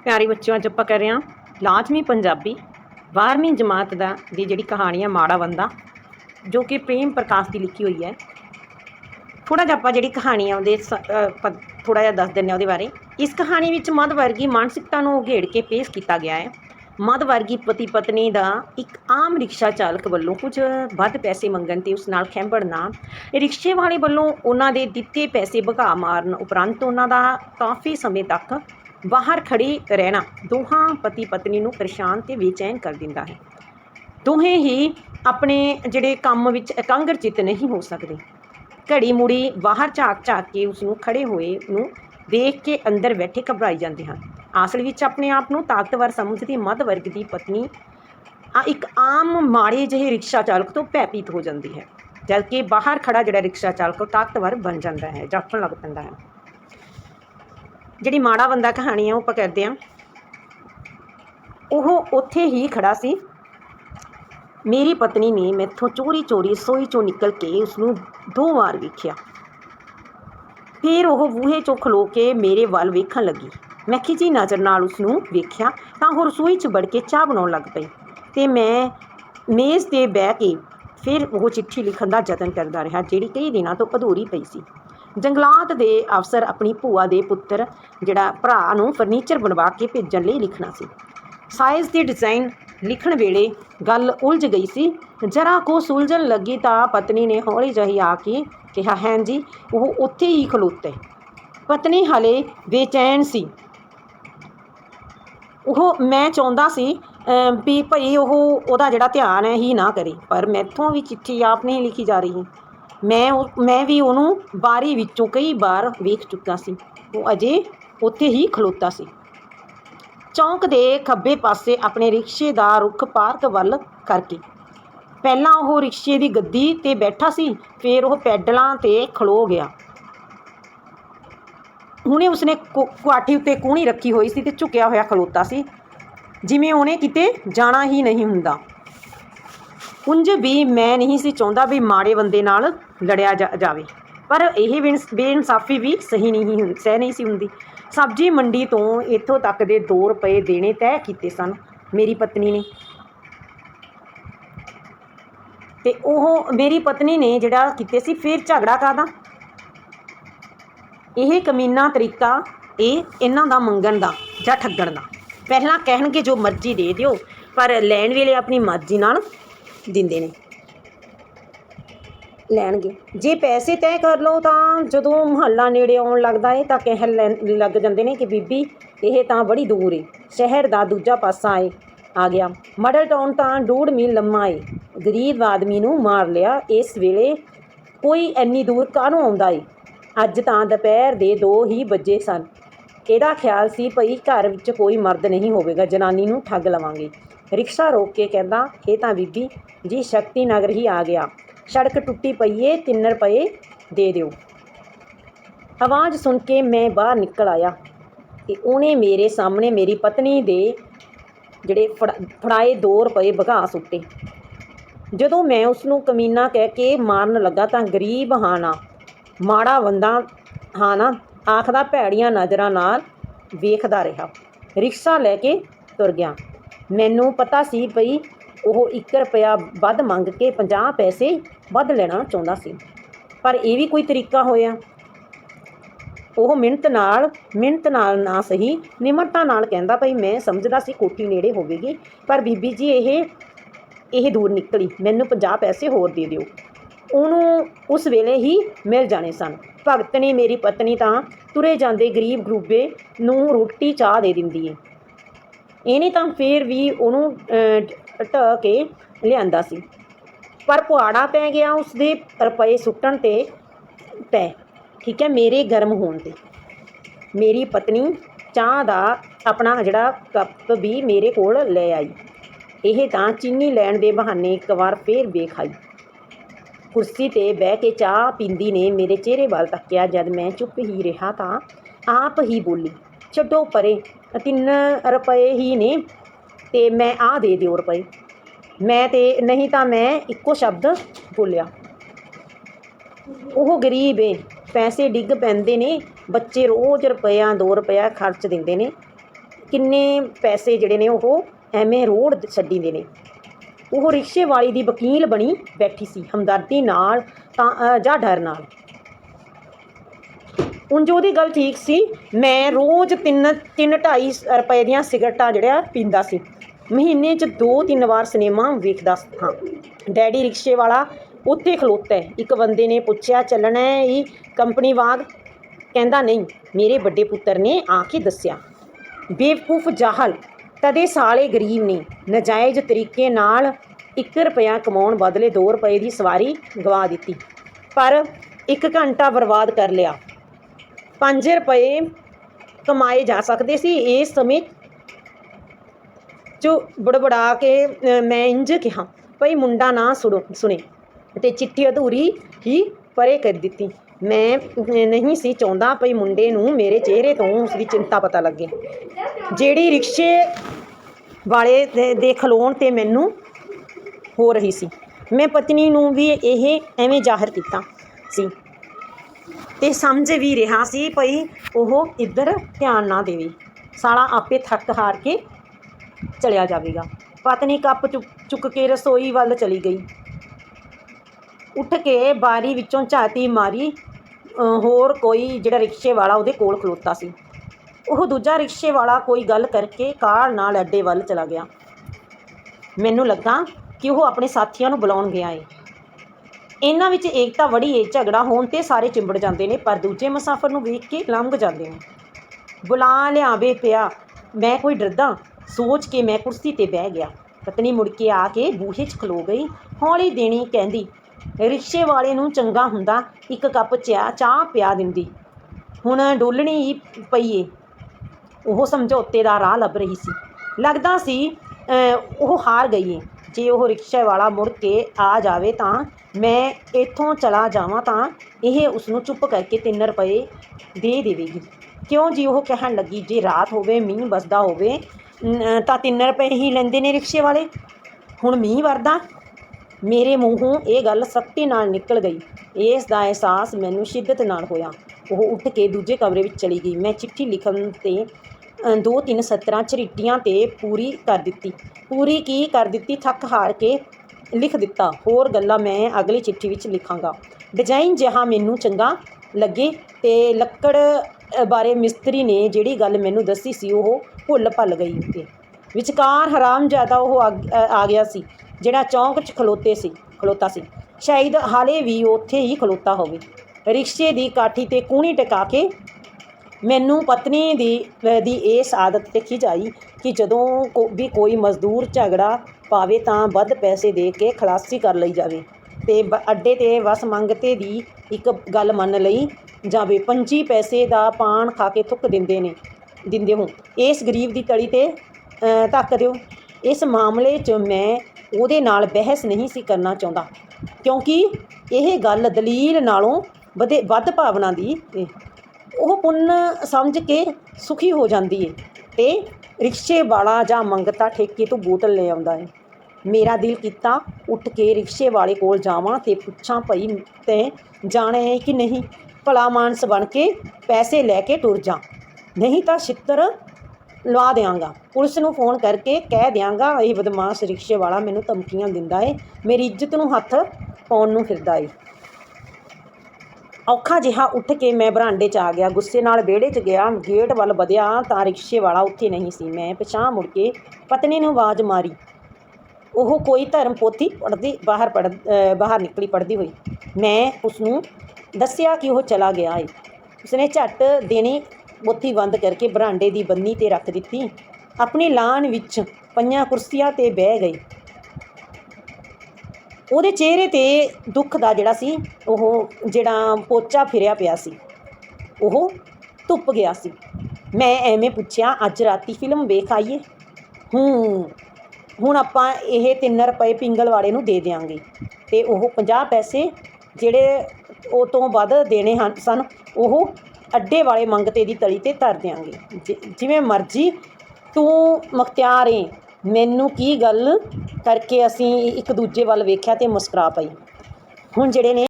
प्यारे बच्चों अज आप कर रहे हैं लाजमी पंजाबी 12वीं जमात की जी कहानी है माड़ा बंदा जो कि प्रेम प्रकाश की लिखी हुई है। थोड़ा जहा आप जी कहानी है थोड़ा जहा दस दें बारे। इस कहानी में मध वर्गी मानसिकता को उघेड़ के पेश किया गया है। मध वर्गी पति पत्नी का एक आम रिक्शा चालक वालों कुछ वध पैसे मंगन ते उस नाल खैंबड़ना रिक्शे वाले वालों उन्होंने दिते पैसे भगा मारन उपरंत उन्होंने काफ़ी समय तक बाहर खड़े रहना दोहां पति पत्नी को परेशान ते बेचैन कर दिंदा है। दोहें ही अपने जिहड़े काम विच एकाग्रचित नहीं हो सकते। घड़ी मुड़ी बाहर झाक झाक के उसनूं खड़े होए नूं देख के अंदर बैठे घबराई जाते हैं। असल विच अपने आप को ताकतवर समझती मध वर्ग की पत्नी एक आम माड़े जिहे रिक्शा चालक तो भयभीत हो जाती है, जबकि बाहर खड़ा जिहड़ा रिक्शा चालक ताकतवर बन जाता है, जाफण लग पैंदा है। जिहड़ी माड़ा बंदा कहानी है वो करते हैं वो उत्थे ही खड़ा सी। मेरी पत्नी ने मैथों चोरी चोरी रसोई चों निकल के उसनूं 2 बार वेख्या, फिर वह बूहे चों खलो के मेरे वाल वेखण लगी। मैं खिजी नज़र नाल उसनूं वेख्या तां वो रसोई च बड़ के चाह बनाउण लग पई ते मैं मेज़ ते बह के फिर वो चिट्ठी लिखण दा यतन करदा रहा जिहड़ी कई दिनां तो अधूरी पई सी। जंगलात दे अफसर अपनी भूआ दे पुत्तर जिहड़ा भरा नूं फर्नीचर बनवा के भेजण लई लिखना सी। साइज़ ते डिज़ाइन लिखण वेले गल उलझ गई सी। जरा को सुलझण लगी तां पत्नी ने हौली जही आके कहा, हैं जी। वो उत्थे ही खलोते। पत्नी हले बेचैन सी। ਉਹ मैं चाਹੁੰਦਾ सी भी भई ਉਹਦਾ ਜਿਹੜਾ ਧਿਆਨ है ही ना करे, पर मैथों भी चिट्ठी आप नहीं लिखी जा रही। मैं भी ਉਹਨੂੰ ਬਾਰੀ ਵਿੱਚੋਂ कई बार वेख चुका सी। वो अजे उत्थे ही खलोता सी। चौंक दे खब्बे पासे अपने रिक्शे का रुख पार्क वल करके पहलां वो रिक्शे की गद्दी ते बैठा सी, फिर वो पैडलों ते खलो गया। हुणे उसने कुआठी उत्ते कूहणी रखी हुई सी ते झुकिया होया खलोता सी, जिवें उहने किते जाना ही नहीं हुंदा। उंज भी मैं नहीं सी चाहुंदा भी माड़े बंदे नाल लड़िया जावे, पर यह बेइंसाफी भी सही नहीं सी हुंदी। सब्जी मंडी तो इत्थों तक दे 2 रुपए देने तय कीते सन मेरी पत्नी ने, ते ओह मेरी पत्नी ने जिहड़ा कीते सी। फिर झगड़ा कादा यह कमीना तरीका इन्हां दा मंगण दा जां ठग्गण दा। पहलां कहणगे जो मर्जी दे दिओ, पर लैण वेले अपनी मर्जी नाल दिंदे ने लैणगे। जे पैसे तय कर लो तां जदों मुहल्ला नेड़े आउण लगदा है तां कहण लग जांदे ने कि बीबी यह तां बड़ी दूर है, शहर दा दूजा पासा है आ गया। मॉडल टाउन तां 1.5 मील लम्मा है, गरीब आदमी नूं मार लिया। इस वेले कोई इन्नी दूर काहनों आउंदा है? अज तां दोपहर दे 2 ही बजे सन। ਇਹਦਾ ख्याल सी भई घर विच कोई मर्द नहीं होवेगा, जनानी नूं ठग लवांगे। रिक्शा रोक के कहंदा, ये तां बीबी जी शक्ति नगर ही आ गया, सड़क टुट्टी पई है, 3 रुपए दे दिओ। आवाज़ सुन के मैं बाहर निकल आया ते उहने मेरे सामने मेरी पत्नी दे जिहड़े फड़ाए 2 रुपए भगा सुट्टे। जदों मैं उसनूं कमीना कह के मारन लगा तां गरीब हाँ ना माड़ा बंदा हाँ ना आखदा भैड़ियां नज़रां नाल वेखदा रहा। रिक्शा लैके तुर गया। मैनू पता सी पई वो 1 रुपया वध मंग के 50 पैसे वध लेना चाहुंदा सी, पर यह भी कोई तरीका होया? ਉਹ ਮਿਹਨਤ ਨਾਲ ना सही निमरता नाल कहंदा भई मैं समझदा सी कोठी नेड़े होवेगी, पर बीबी जी ਇਹ दूर निकली, मैनू 50 पैसे होर दे दिओ। ਉਹਨੂੰ उस वेले ही मिल जाने सन। भगत ने मेरी पत्नी तां तुरे जांदे गरीब गरूबे नूं रोटी चाह दे दिंदी है। ਇਹਨੇ ਤਾਂ फिर भी ਉਹਨੂੰ ਢਾਹ के लिआंदा सी, पर पुआड़ा पै गया उसदे रुपए सुट्टण ते पै, ठीक है, मेरे गर्म होण ते। मेरी पत्नी चाह दा अपना जिहड़ा कप भी मेरे कोल ले आई। ਇਹ तां चीनी लैण दे बहाने एक बार फिर वेख आई। कुर्सी ते बह के चाह पींदी ने मेरे चेहरे वाल तक्या। जद मैं चुप ही रहा तां आप ही बोली, छड्डो परे, 3 रुपए ही ने ते मैं आ दे दिओ रुपए। मैं ते नहीं तां मैं इक्को शब्द बोलिया। ਉਹ गरीब है, पैसे डिग पैंदे ने, बच्चे रोज़ रुपया 2 रुपया खर्च दिंदे ने ਕਿੰਨੇ ਪੈਸੇ ਜਿਹੜੇ ਨੇ ਉਹ ਐਵੇਂ ਰੋੜ ਛੱਡੀਦੇ ਨੇ। ਉਹ ਰਿਕਸ਼ੇ ਵਾਲੀ ਦੀ ਵਕੀਲ ਬਣੀ ਬੈਠੀ ਸੀ, ਹਮਦਰਦੀ ਨਾਲ ਤਾਂ ਜਾਂ ਡਰ ਨਾਲ। ਉਂਝ ਉਹਦੀ ਗੱਲ ਠੀਕ ਸੀ। ਮੈਂ ਰੋਜ਼ 2.5 ਰੁਪਏ ਦੀਆਂ ਸਿਗਰਟਾਂ ਜਿਹੜਾ ਪੀਂਦਾ ਸੀ। ਮਹੀਨੇ 'ਚ 2-3 ਵਾਰ ਸਿਨੇਮਾ ਵੇਖਦਾ ਹਾਂ। ਡੈਡੀ ਰਿਕਸ਼ੇ ਵਾਲਾ ਉੱਥੇ ਖਲੋਤਾ ਹੈ। ਇੱਕ ਬੰਦੇ ਨੇ ਪੁੱਛਿਆ, ਚੱਲਣਾ ਹੈ ਇਹ ਕੰਪਨੀ ਵਾਂਗ? ਕਹਿੰਦਾ ਨਹੀਂ, ਮੇਰੇ ਵੱਡੇ ਪੁੱਤਰ ਨੇ ਆ ਕੇ ਦੱਸਿਆ। ਬੇਵਕੂਫ ਜਾਹਲ, ਤਦੇ ਸਾਲੇ ਗਰੀਬ ਨੇ ਨਾਜਾਇਜ਼ ਤਰੀਕੇ ਨਾਲ 1 ਰੁਪਇਆ ਕਮਾਉਣ ਬਦਲੇ 2 ਰੁਪਏ ਦੀ ਸਵਾਰੀ ਗਵਾ ਦਿੱਤੀ, ਪਰ 1 ਘੰਟਾ ਬਰਬਾਦ ਕਰ ਲਿਆ। 5 ਰੁਪਏ ਕਮਾਏ ਜਾ ਸਕਦੇ ਸੀ। ਇਸ ਸਮੇਂ 'ਚ ਬੜਬੜਾ ਕੇ ਮੈਂ ਇੰਝ ਕਿਹਾ, ਭਈ ਮੁੰਡਾ ਨਾ ਸੁਣੇ ਅਤੇ ਚਿੱਠੀ ਅਧੂਰੀ ਹੀ ਪਰੇ ਕਰ ਦਿੱਤੀ। ਮੈਂ ਨਹੀਂ ਸੀ ਚਾਹੁੰਦਾ ਭਈ ਮੁੰਡੇ ਨੂੰ ਮੇਰੇ ਚਿਹਰੇ ਤੋਂ ਉਸਦੀ ਚਿੰਤਾ ਪਤਾ ਲੱਗੇ, ਜਿਹੜੀ ਰਿਕਸ਼ੇ ਵਾਲੇ ਦੇ ਖਲੋਣ 'ਤੇ ਮੈਨੂੰ ਹੋ ਰਹੀ ਸੀ। ਮੈਂ ਪਤਨੀ ਨੂੰ ਵੀ ਇਹ ਐਵੇਂ ਜ਼ਾਹਰ ਕੀਤਾ ਸੀ ਅਤੇ ਸਮਝ ਵੀ ਰਿਹਾ ਸੀ ਭਈ ਉਹ ਇੱਧਰ ਧਿਆਨ ਨਾ ਦੇਵੇ, ਸਾਲਾ ਆਪੇ ਥੱਕ ਹਾਰ ਕੇ ਚਲਿਆ ਜਾਵੇਗਾ। ਪਤਨੀ ਕੱਪ ਚੁੱਕ ਕੇ ਰਸੋਈ ਵੱਲ ਚਲੀ ਗਈ। ਉੱਠ ਕੇ ਬਾਰੀ ਵਿੱਚੋਂ ਝਾਤੀ ਮਾਰੀ। ਹੋਰ ਕੋਈ ਜਿਹੜਾ ਰਿਕਸ਼ੇ ਵਾਲਾ ਉਹਦੇ ਕੋਲ ਖਲੋਤਾ ਸੀ। ਉਹ ਦੂਜਾ ਰਿਕਸ਼ੇ ਵਾਲਾ ਕੋਈ ਗੱਲ ਕਰਕੇ ਕਾਰ ਨਾਲ ਅੱਡੇ ਵੱਲ ਚਲਾ ਗਿਆ। ਮੈਨੂੰ ਲੱਗਾ ਕਿ ਉਹ ਆਪਣੇ ਸਾਥੀਆਂ ਨੂੰ ਬੁਲਾਉਣ ਗਿਆ ਏ। ਇਹਨਾਂ ਵਿੱਚ ਏਕਤਾ ਬੜੀ ਏ। ਝਗੜਾ ਹੋਣ 'ਤੇ ਸਾਰੇ ਚਿੰਬੜ ਜਾਂਦੇ ਨੇ, ਪਰ ਦੂਜੇ ਮੁਸਾਫਰ ਨੂੰ ਵੇਖ ਕੇ ਲੰਘ ਜਾਂਦੇ ਨੇ। ਬੁਲਾ ਲਿਆਵੇ ਪਿਆ, ਮੈਂ ਕੋਈ ਡਰਦਾ ਸੋਚ ਕੇ ਮੈਂ ਕੁਰਸੀ 'ਤੇ ਬਹਿ ਗਿਆ। ਪਤਨੀ ਮੁੜ ਕੇ ਆ ਕੇ ਬੂਹੇ 'ਚ ਖਲੋ ਗਈ। ਹੌਲੀ ਦੇਣੀ ਕਹਿੰਦੀ, ਰਿਕਸ਼ੇ ਵਾਲੇ ਨੂੰ ਚੰਗਾ ਹੁੰਦਾ 1 ਕੱਪ ਚਾਹ ਪਿਆ ਦਿੰਦੀ, ਹੁਣ ਡੋਲਣੀ ਹੀ ਪਈ ਏ। ਉਹ ਸਮਝੌਤੇ ਦਾ ਰਾਹ ਲੱਭ ਰਹੀ ਸੀ। ਲੱਗਦਾ ਸੀ ਉਹ ਹਾਰ ਗਈ ਏ। ਜੇ ਉਹ ਰਿਕਸ਼ੇ ਵਾਲਾ ਮੁੜ ਕੇ ਆ ਜਾਵੇ ਤਾਂ ਮੈਂ ਇੱਥੋਂ ਚਲਾ ਜਾਵਾਂ ਤਾਂ ਇਹ ਉਸਨੂੰ ਚੁੱਪ ਕਰਕੇ 3 ਰੁਪਏ ਦੇ ਦੇਵੇਗੀ। ਕਿਉਂ ਜੀ? ਉਹ ਕਹਿਣ ਲੱਗੀ, ਜੇ ਰਾਤ ਹੋਵੇ, ਮੀਂਹ ਵਸਦਾ ਹੋਵੇ ਤਾਂ 3 ਰੁਪਏ ਹੀ ਲੈਂਦੇ ਨੇ ਰਿਕਸ਼ੇ ਵਾਲੇ। ਹੁਣ ਮੀਂਹ ਵਰਦਾ। ਮੇਰੇ ਮੂੰਹੋਂ ਇਹ ਗੱਲ ਸਖਤੀ ਨਾਲ ਨਿਕਲ ਗਈ। ਇਸ ਦਾ ਅਹਿਸਾਸ ਮੈਨੂੰ ਸ਼ਿੱਦਤ ਨਾਲ ਹੋਇਆ। ਉਹ ਉੱਠ ਕੇ ਦੂਜੇ ਕਮਰੇ ਵਿੱਚ ਚਲੀ ਗਈ। ਮੈਂ ਚਿੱਠੀ ਲਿਖਣ 'ਤੇ 2-3 ਸਤਰਾਂ ਝਰੀਟੀਆਂ 'ਤੇ ਪੂਰੀ ਕਰ ਦਿੱਤੀ। ਥੱਕ ਹਾਰ ਕੇ ਲਿਖ ਦਿੱਤਾ। ਹੋਰ ਗੱਲਾਂ ਮੈਂ ਅਗਲੀ ਚਿੱਠੀ ਵਿੱਚ ਲਿਖਾਂਗਾ। ਡਿਜ਼ਾਈਨ ਜਿਹਾ ਮੈਨੂੰ ਚੰਗਾ ਲੱਗੇ ਅਤੇ ਲੱਕੜ ਬਾਰੇ ਮਿਸਤਰੀ ਨੇ ਜਿਹੜੀ ਗੱਲ ਮੈਨੂੰ ਦੱਸੀ ਸੀ ਉਹ ਭੁੱਲ ਭੱਲ ਗਈ। ਅਤੇ ਵਿਚਕਾਰ ਹਰਾਮਜ਼ਾਦਾ ਉਹ ਆ ਗਿਆ ਸੀ ਜਿਹੜਾ ਚੌਂਕ 'ਚ ਖਲੋਤਾ ਸੀ। ਸ਼ਾਇਦ ਹਾਲੇ ਵੀ ਉੱਥੇ ਹੀ ਖਲੋਤਾ ਹੋਵੇ। ਰਿਕਸ਼ੇ ਦੀ ਕਾਠੀ 'ਤੇ ਕੂਹਣੀ ਟਿਕਾ ਕੇ ਮੈਨੂੰ ਪਤਨੀ ਦੀ ਇਸ ਆਦਤ 'ਤੇ ਖਿਝ ਆਈ ਕਿ ਜਦੋਂ ਵੀ ਕੋਈ ਮਜ਼ਦੂਰ ਝਗੜਾ ਪਾਵੇ ਤਾਂ ਵੱਧ ਪੈਸੇ ਦੇ ਕੇ ਖਲਾਸੀ ਕਰ ਲਈ ਜਾਵੇ ਅਤੇ ਅੱਡੇ 'ਤੇ ਵਸ ਮੰਗਤੇ ਦੀ ਇੱਕ ਗੱਲ ਮੰਨ ਲਈ ਜਾਵੇ। 25 ਪੈਸੇ ਦਾ ਪਾਨ ਖਾ ਕੇ ਥੁੱਕ ਦਿੰਦੇ ਹੋ, ਇਸ ਗਰੀਬ ਦੀ ਤਲੀ 'ਤੇ ਧੱਕ ਦਿਓ। ਇਸ ਮਾਮਲੇ 'ਚ ਮੈਂ ਉਹਦੇ ਨਾਲ ਬਹਿਸ ਨਹੀਂ ਸੀ ਕਰਨਾ ਚਾਹੁੰਦਾ, ਕਿਉਂਕਿ ਇਹ ਗੱਲ ਦਲੀਲ ਨਾਲੋਂ ਵੱਧ ਭਾਵਨਾ ਦੀ ਏ। ਉਹ ਪੁੰਨ ਸਮਝ ਕੇ ਸੁਖੀ ਹੋ ਜਾਂਦੀ ਏ ਅਤੇ ਰਿਕਸ਼ੇ ਵਾਲਾ ਜਾਂ ਮੰਗਤਾ ਠੇਕੇ ਤੋਂ ਬੋਤਲ ਲੈ ਆਉਂਦਾ ਏ। ਮੇਰਾ ਦਿਲ ਕੀਤਾ ਉੱਠ ਕੇ ਰਿਕਸ਼ੇ ਵਾਲੇ ਕੋਲ ਜਾਵਾਂ ਅਤੇ ਪੁੱਛਾਂ, ਭਈ ਤੈਂ ਜਾਣਾ ਹੈ ਕਿ ਨਹੀਂ? ਭਲਾ ਮਾਨਸ ਬਣ ਕੇ ਪੈਸੇ ਲੈ ਕੇ ਟੁਰ ਜਾ, ਨਹੀਂ ਤਾਂ ਛਿੱਤਰ ਲਵਾ ਦਿਆਂਗਾ। ਪੁਲਿਸ ਨੂੰ ਫੋਨ ਕਰਕੇ ਕਹਿ ਦਿਆਂਗਾ ਇਹ ਬਦਮਾਸ਼ ਰਿਕਸ਼ੇ ਵਾਲਾ ਮੈਨੂੰ ਧਮਕੀਆਂ ਦਿੰਦਾ ਏ, ਮੇਰੀ ਇੱਜ਼ਤ ਨੂੰ ਹੱਥ ਪਾਉਣ ਨੂੰ ਫਿਰਦਾ ਏ। ਔਖਾ ਜਿਹਾ ਉੱਠ ਕੇ ਮੈਂ ਬਰਾਂਡੇ 'ਚ ਆ ਗਿਆ। ਗੁੱਸੇ ਨਾਲ ਵਿਹੜੇ 'ਚ ਗਿਆ। ਗੇਟ ਵੱਲ ਵਧਿਆ ਤਾਂ ਰਿਕਸ਼ੇ ਵਾਲਾ ਉੱਥੇ ਨਹੀਂ ਸੀ। ਮੈਂ ਪਿਛਾਂਹ ਮੁੜ ਕੇ ਪਤਨੀ ਨੂੰ ਆਵਾਜ਼ ਮਾਰੀ। ਉਹ ਕੋਈ ਧਰਮ ਪੋਥੀ ਪੜ੍ਹਦੀ ਬਾਹਰ ਨਿਕਲੀ ਪੜ੍ਹਦੀ ਹੋਈ। ਮੈਂ ਉਸਨੂੰ ਦੱਸਿਆ ਕਿ ਉਹ ਚਲਾ ਗਿਆ ਏ। ਉਸਨੇ ਝੱਟ ਦੇਣੀ ਪੋਥੀ ਬੰਦ ਕਰਕੇ ਬਰਾਂਡੇ ਦੀ ਬੰਨੀ 'ਤੇ ਰੱਖ ਦਿੱਤੀ। ਆਪਣੀ ਲਾਨ ਵਿੱਚ ਪਈਆਂ ਕੁਰਸੀਆਂ 'ਤੇ ਬਹਿ ਗਏ। ਉਹਦੇ ਚਿਹਰੇ 'ਤੇ ਦੁੱਖ ਦਾ ਜਿਹੜਾ ਪੋਚਾ ਫਿਰਿਆ ਪਿਆ ਸੀ ਉਹ ਧੁੱਪ ਗਿਆ ਸੀ। ਮੈਂ ਐਵੇਂ ਪੁੱਛਿਆ, ਅੱਜ ਰਾਤੀ ਫਿਲਮ ਵੇਖ ਆਈਏ? ਹੁਣ ਆਪਾਂ ਇਹ 3 ਰੁਪਏ ਪਿੰਗਲ ਵਾਲੇ ਨੂੰ ਦੇ ਦਿਆਂਗੇ ਅਤੇ ਉਹ 50 ਪੈਸੇ ਜਿਹੜੇ ਉਹ ਤੋਂ ਵੱਧ ਦੇਣੇ ਸਨ ਉਹ ਅੱਡੇ ਵਾਲੇ ਮੰਗਤੇ ਦੀ ਤਲੀ 'ਤੇ ਧਰ ਦਿਆਂਗੇ। ਜਿਵੇਂ ਮਰਜ਼ੀ, ਤੂੰ ਮੁਖਤਿਆਰ ਏ। ਮੈਨੂੰ ਕੀ ਗੱਲ ਕਰਕੇ ਅਸੀਂ ਇੱਕ ਦੂਜੇ ਵੱਲ ਵੇਖਿਆ ਅਤੇ ਮੁਸਕਰਾ ਪਈ। ਹੁਣ ਜਿਹੜੇ ਨੇ